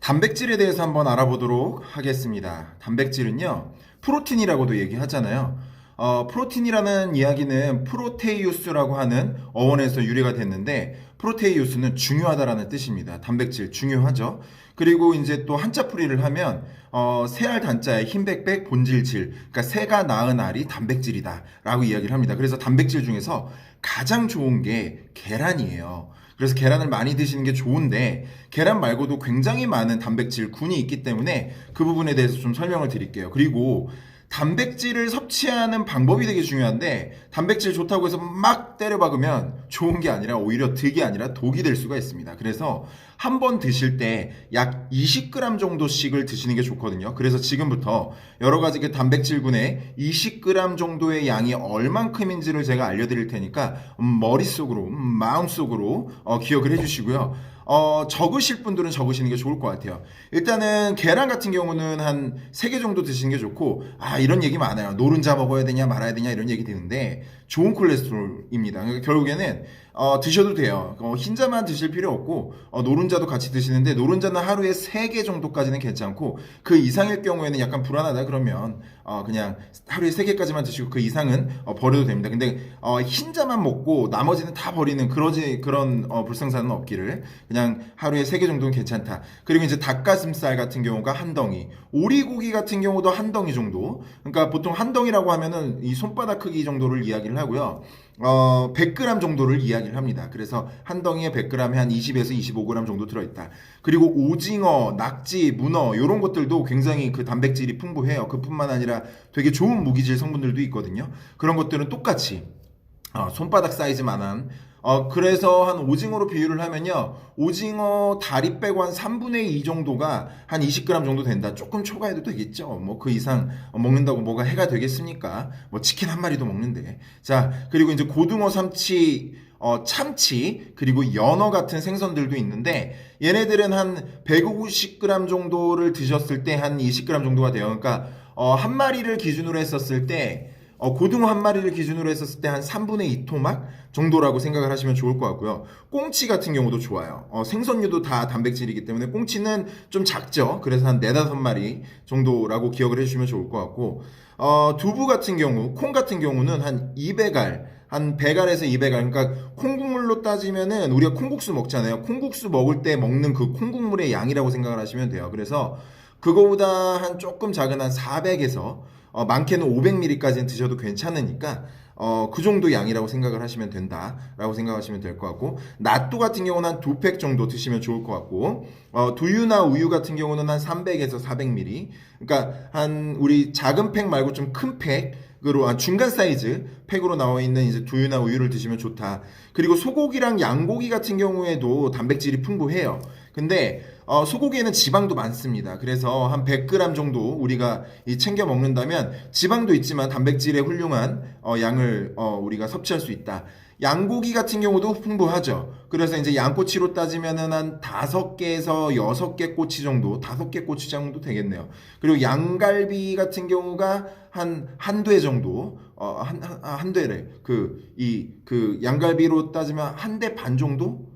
단백질에 대해서 한번 알아보도록 하겠습니다. 단백질은요, 프로틴이라고도 얘기하잖아요. 프로틴이라는 이야기는 프로테이우스라고 하는 어원에서 유래가 됐는데, 프로테이우스는 중요하다라는 뜻입니다. 단백질 중요하죠. 그리고 이제 또 한자풀이를 하면 새알 단자에 흰백백 본질질, 그러니까 새가 낳은 알이 단백질이다라고 이야기를 합니다. 그래서 단백질 중에서 가장 좋은 게 계란이에요. 그래서 계란을 많이 드시는 게 좋은데, 계란 말고도 굉장히 많은 단백질 군이 있기 때문에 그 부분에 대해서 좀 설명을 드릴게요. 그리고 단백질을 섭취하는 방법이 되게 중요한데, 단백질 좋다고 해서 막 때려 박으면 좋은 게 아니라 오히려 득이 아니라 독이 될 수가 있습니다. 그래서 한 번 드실 때 약 20g 정도씩을 드시는 게 좋거든요. 그래서 지금부터 여러 가지 그 단백질군의 20g 정도의 양이 얼만큼인지를 제가 알려드릴 테니까 머릿속으로, 마음속으로 기억을 해주시고요. 적으실 분들은 적으시는 게 좋을 것 같아요. 일단은 계란 같은 경우는 한 3개 정도 드시는 게 좋고, 이런 얘기 많아요. 노른자 먹어야 되냐 말아야 되냐 이런 얘기 드는데, 좋은 콜레스테롤입니다. 그러니까 결국에는 드셔도 돼요. 흰자만 드실 필요 없고, 노른자도 같이 드시는데, 노른자는 하루에 3개 정도까지는 괜찮고, 그 이상일 경우에는 약간 불안하다 그러면 그냥 하루에 3개까지만 드시고 그 이상은 버려도 됩니다. 근데 흰자만 먹고 나머지는 다 버리는 그런 불상사는 없기를, 그냥 하루에 3개 정도는 괜찮다. 그리고 이제 닭가슴살 같은 경우가 한 덩이, 오리고기 같은 경우도 한 덩이 정도. 그러니까 보통 한 덩이라고 하면은 이 손바닥 크기 정도를 이야기를 하고요. 100g 정도를 이야기를 합니다. 그래서 한 덩이에 100g에 한 20에서 25g 정도 들어있다. 그리고 오징어, 낙지, 문어 이런 것들도 굉장히 그 단백질이 풍부해요. 그뿐만 아니라 되게 좋은 무기질 성분들도 있거든요. 그런 것들은 똑같이 손바닥 사이즈만한, 그래서 한 오징어로 비유를 하면요, 오징어 다리 빼고 한 3분의 2 정도가 한 20g 정도 된다. 조금 초과해도 되겠죠. 뭐 그 이상 먹는다고 뭐가 해가 되겠습니까? 뭐 치킨 한 마리도 먹는데. 자, 그리고 이제 고등어, 삼치, 참치, 그리고 연어 같은 생선들도 있는데, 얘네들은 한 150g 정도를 드셨을 때 한 20g 정도가 돼요. 그러니까 한 마리를 기준으로 했었을 때, 고등어 한 마리를 기준으로 했었을 때 한 3분의 2 토막 정도라고 생각을 하시면 좋을 것 같고요. 꽁치 같은 경우도 좋아요. 생선류도 다 단백질이기 때문에 꽁치는 좀 작죠. 그래서 한 4-5마리 정도라고 기억을 해주시면 좋을 것 같고, 두부 같은 경우, 콩 같은 경우는 한 200알, 한 100알에서 200알, 그러니까 콩국물로 따지면은 우리가 콩국수 먹잖아요. 콩국수 먹을 때 먹는 그 콩국물의 양이라고 생각을 하시면 돼요. 그래서 그거보다 한 조금 작은 한 400에서 많게는 500ml까지는 드셔도 괜찮으니까 그 정도 양이라고 생각을 하시면 된다라고 생각하시면 될 것 같고, 낫또 같은 경우는 한 2팩 정도 드시면 좋을 것 같고, 두유나 우유 같은 경우는 한 300에서 400ml, 그러니까 한 우리 작은 팩 말고 좀 큰 팩으로 한 중간 사이즈 팩으로 나와 있는 이제 두유나 우유를 드시면 좋다. 그리고 소고기랑 양고기 같은 경우에도 단백질이 풍부해요. 근데 소고기에는 지방도 많습니다. 그래서 한 100g 정도 우리가 챙겨 먹는다면 지방도 있지만 단백질의 훌륭한 양을 우리가 섭취할 수 있다. 양고기 같은 경우도 풍부하죠. 그래서 이제 양꼬치로 따지면은 한 5개에서 6개 꼬치 정도, 5개 꼬치 정도 되겠네요. 그리고 양갈비 같은 경우가 한 돼 정도, 한 되래. 그 양갈비로 따지면 한 대 반 정도?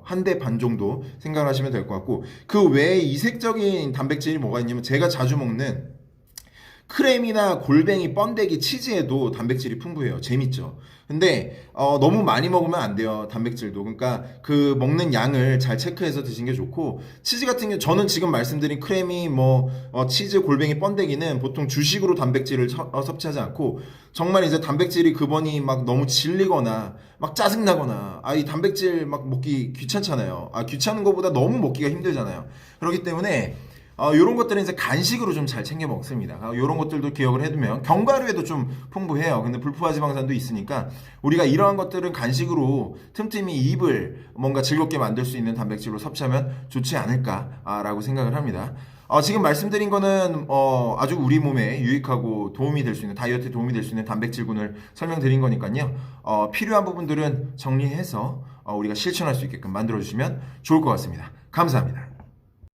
한 대 반 정도 생각하시면 될 것 같고, 그 외에 이색적인 단백질이 뭐가 있냐면, 제가 자주 먹는 크렘이나 골뱅이, 번데기, 치즈에도 단백질이 풍부해요. 재밌죠? 근데 너무 많이 먹으면 안 돼요. 단백질도. 그러니까 그 먹는 양을 잘 체크해서 드시는 게 좋고, 치즈 같은 경우 저는 지금 말씀드린 크렘이 치즈, 골뱅이, 번데기는 보통 주식으로 단백질을 섭취하지 않고, 정말 이제 단백질이 그번이 막 너무 질리거나 막 짜증나거나, 이 단백질 막 먹기 귀찮잖아요. 귀찮은 것보다 너무 먹기가 힘들잖아요. 그렇기 때문에 요런 것들은 이제 간식으로 좀 잘 챙겨 먹습니다. 요런 것들도 기억을 해두면, 견과류에도 좀 풍부해요. 근데 불포화 지방산도 있으니까 우리가 이러한 것들은 간식으로 틈틈이 입을 뭔가 즐겁게 만들 수 있는 단백질로 섭취하면 좋지 않을까라고 생각을 합니다. 지금 말씀드린 거는 아주 우리 몸에 유익하고 도움이 될 수 있는, 다이어트에 도움이 될 수 있는 단백질군을 설명드린 거니까요. 필요한 부분들은 정리해서 우리가 실천할 수 있게끔 만들어주시면 좋을 것 같습니다. 감사합니다.